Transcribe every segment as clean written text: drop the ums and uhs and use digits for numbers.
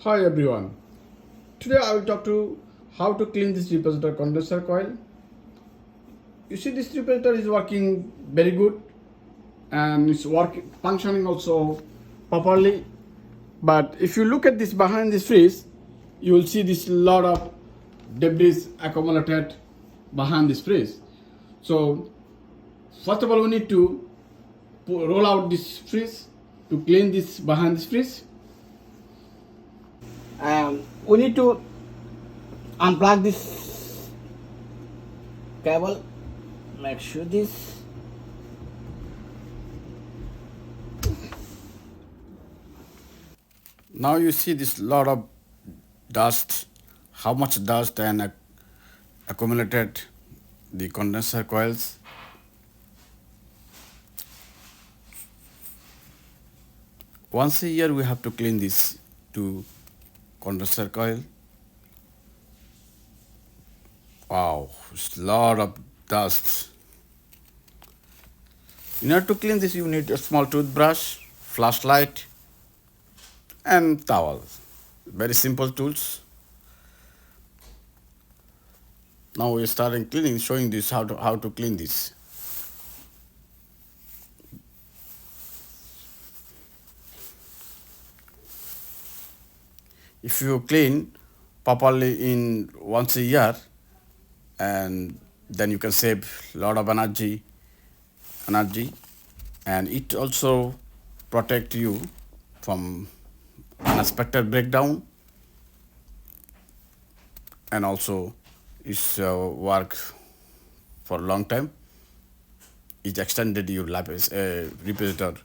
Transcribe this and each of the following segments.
Hi everyone. Today I will talk to how to clean this repositor condenser coil. You see this repositor is working very good and it's working functioning also properly. But if you look at this behind this freeze, you will see this lot of debris accumulated behind this freeze. So first of all we need to roll out this freeze to clean this behind this freeze. We need to unplug this cable. Make sure this. Now you see this lot of dust, how much dust and accumulated the condenser coils. Once a year we have to clean this to condenser coil. Wow, it's a lot of dust. In order to clean this, you need a small toothbrush, flashlight, and towel. Very simple tools. Now we're starting cleaning, showing this how to clean this. If you clean properly in once a year, and then you can save a lot of energy, and it also protect you from unexpected breakdown, and also it's work for a long time. It extended your life repositor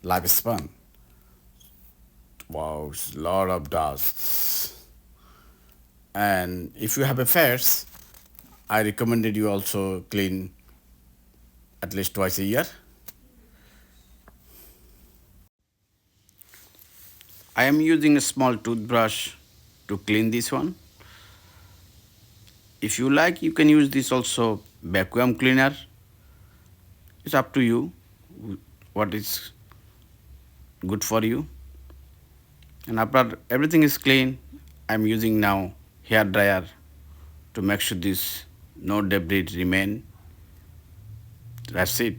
lifespan. Wow, it's a lot of dust. And if you have affairs, I recommended you also clean at least twice a year. I am using a small toothbrush to clean this one. If you like, you can use this also vacuum cleaner. It's up to you what is good for you. And after everything is clean, I'm using now hair dryer to make sure this no debris remain. That's it.